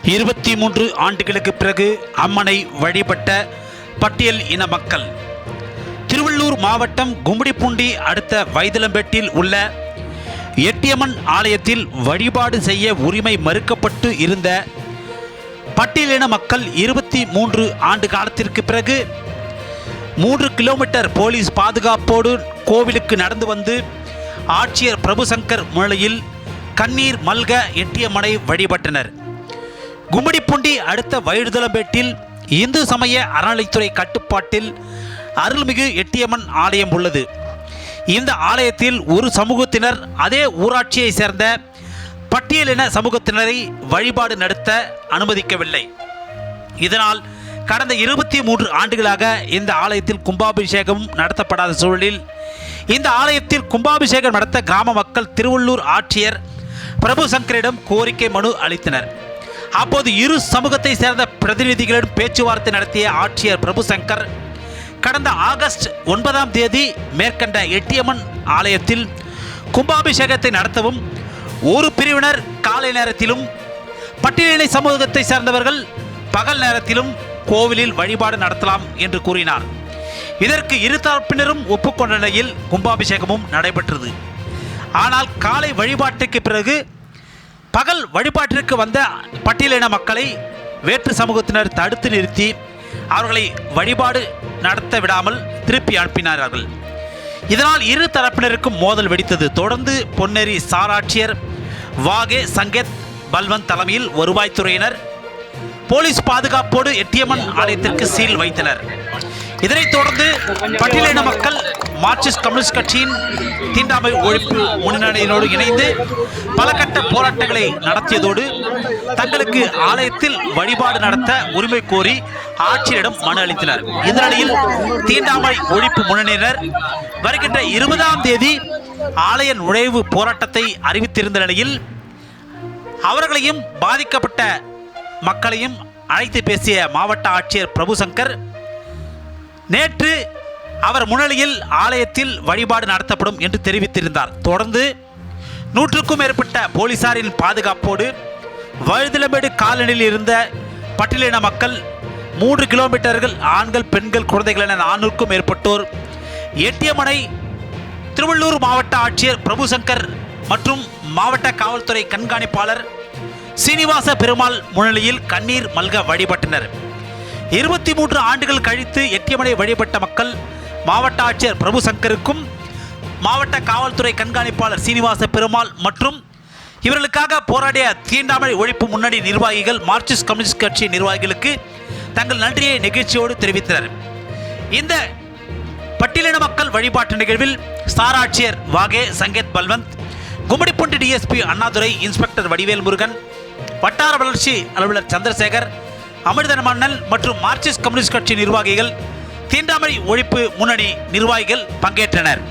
23 ஆண்டுகளுக்கு பிறகு அம்மனை வழிபட்ட பட்டியல் இன மக்கள். திருவள்ளூர் மாவட்டம் கும்மிடிப்பூண்டி அடுத்த வைத்திலம்பேட்டில் உள்ள எட்டியம்மன் ஆலயத்தில் வழிபாடு செய்ய உரிமை மறுக்கப்பட்டு இருந்த பட்டியலின மக்கள் 23 ஆண்டு காலத்திற்கு பிறகு 3 கிலோமீட்டர் போலீஸ் பாதுகாப்போடு கோவிலுக்கு நடந்து வந்து ஆட்சியர் பிரபுசங்கர் முன்னிலையில் கண்ணீர் மல்க எட்டியம்மனை வழிபட்டனர். கும்மிடிப்பூண்டி அடுத்த வைத்திலம்பேட்டில் இந்து சமய அறநிலைத்துறை கட்டுப்பாட்டில் அருள்மிகு எட்டியம்மன் ஆலயம் உள்ளது. இந்த ஆலயத்தில் ஒரு சமூகத்தினர் அதே ஊராட்சியை சேர்ந்த பட்டியலின சமூகத்தினரை வழிபாடு நடத்த அனுமதிக்கவில்லை. இதனால் கடந்த 23 ஆண்டுகளாக இந்த ஆலயத்தில் கும்பாபிஷேகம் நடத்தப்படாத சூழலில் இந்த ஆலயத்தில் கும்பாபிஷேகம் நடத்த கிராம மக்கள் திருவள்ளூர் ஆட்சியர் பிரபுசங்கரிடம் கோரிக்கை மனு அளித்தனர். அப்போது இரு சமூகத்தை சேர்ந்த பிரதிநிதிகளிடம் பேச்சுவார்த்தை நடத்திய ஆட்சியர் பிரபுசங்கர் கடந்த ஆகஸ்ட் 9ஆம் தேதி மேற்கண்ட எட்டியம்மன் ஆலயத்தில் கும்பாபிஷேகத்தை நடத்தவும் ஒரு பிரிவினர் காலை நேரத்திலும் பட்டியலின சமூகத்தை சேர்ந்தவர்கள் பகல் நேரத்திலும் கோவிலில் வழிபாடு நடத்தலாம் என்று கூறினார். இதற்கு இரு தரப்பினரும் ஒப்புக்கொண்ட நிலையில் கும்பாபிஷேகமும் நடைபெற்றது. ஆனால் காலை வழிபாட்டுக்கு பிறகு பகல் வழிபாட்டிற்கு வந்த பட்டியலின மக்களை வேற்று சமூகத்தினர் தடுத்து நிறுத்தி அவர்களை வழிபாடு நடத்த விடாமல் திருப்பி அனுப்பினார்கள். இதனால் இரு தரப்பினருக்கும் மோதல் வெடித்தது. தொடர்ந்து பொன்னேரி சாராட்சியர் வாகே சங்கேத் பல்வந்த் தலைமையில் வருவாய்த்துறையினர் போலீஸ் பாதுகாப்போடு எட்டியம்மன் ஆலயத்திற்கு சீல் வைத்தனர். இதனைத் தொடர்ந்து பட்டியலின மக்கள் மார்க்சிஸ்ட் கம்யூனிஸ்ட் கட்சியின் தீண்டாமை ஒழிப்பு முன்னணியினோடு இணைந்து பல கட்ட போராட்டங்களை நடத்தியதோடு தங்களுக்கு ஆலயத்தில் வழிபாடு நடத்த உரிமை கோரி ஆட்சியரிடம் மனு அளித்தனர். இந்த நிலையில் தீண்டாமை ஒழிப்பு முன்னணியினர் வருகின்ற 20ஆம் தேதி ஆலய நுழைவு போராட்டத்தை அறிவித்திருந்த நிலையில் அவர்களையும் பாதிக்கப்பட்ட மக்களையும் அழைத்து பேசிய மாவட்ட ஆட்சியர் பிரபுசங்கர் நேற்று அவர் முன்னிலையில் ஆலயத்தில் வழிபாடு நடத்தப்படும் என்று தெரிவித்திருந்தார். தொடர்ந்து 100க்கும் மேற்பட்ட போலீசாரின் பாதுகாப்போடு வைத்திலம்பேடு காலனியில் இருந்த பட்டியலின மக்கள் 3 கிலோமீட்டர்கள் ஆண்கள் பெண்கள் குழந்தைகள் என 400க்கும் மேற்பட்டோர் எட்டியம்மனை திருவள்ளூர் மாவட்ட ஆட்சியர் பிரபுசங்கர் மற்றும் மாவட்ட காவல்துறை கண்காணிப்பாளர் சீனிவாச பெருமாள் முன்னிலையில் கண்ணீர் மல்க வழிபட்டனர். 23 ஆண்டுகள் கழித்து எட்டியம்மனை வழிபட்ட மக்கள் மாவட்ட ஆட்சியர் பிரபுசங்கருக்கும் மாவட்ட காவல்துறை கண்காணிப்பாளர் சீனிவாச பெருமாள் மற்றும் இவர்களுக்காக போராடிய தீண்டாமை ஒழிப்பு முன்னணி நிர்வாகிகள் மார்க்சிஸ்ட் கம்யூனிஸ்ட் கட்சி நிர்வாகிகளுக்கு தங்கள் நன்றியை நெகிழ்ச்சியோடு தெரிவித்தனர். இந்த பட்டியலின மக்கள் வழிபாட்டு நிகழ்வில் ஸ்டார் ஆட்சியர் வாகே சங்கேத் பல்வந்த், கும்மிடிப்பூண்டி டிஎஸ்பி அண்ணாதுரை, இன்ஸ்பெக்டர் வடிவேல் முருகன், வட்டார வளர்ச்சி அலுவலர் சந்திரசேகர், அமிர்தமன்னல் மற்றும் மார்க்சிஸ்ட் கம்யூனிஸ்ட் கட்சி நிர்வாகிகள், தீண்டாமை ஒழிப்பு முன்னணி நிர்வாகிகள் பங்கேற்றனர்.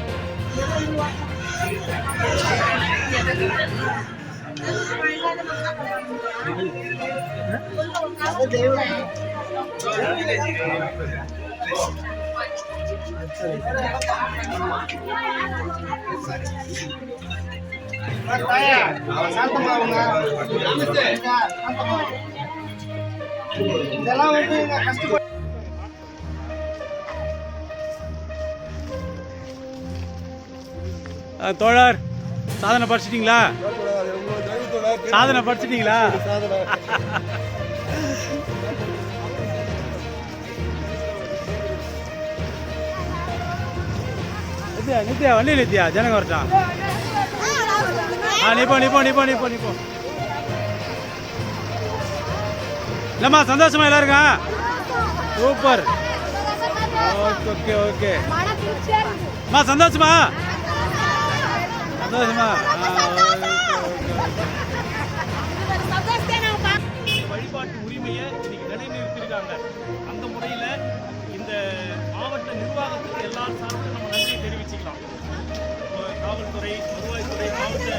தோழர் சாதனை படிச்சிட்டீங்களா? சாதனை படிச்சிட்டீங்களா? நித்யா வண்டி நித்யா ஜனங்க வரட்டான். நிப்போ இல்லம்மா, சந்தோஷமா எல்லாருங்க? சூப்பர். ஓகே அம்மா, சந்தோஷமா? வழிபாட்டு உரிமையை இன்னைக்கு நிலைநிறுத்திருக்காங்க. அந்த முறையில் இந்த மாவட்ட நிர்வாகத்துக்கு எல்லா சார்பிலும் நம்ம நன்றியை தெரிவிச்சுக்கலாம். காவல்துறை, வருவாய்த்துறை, மாவட்ட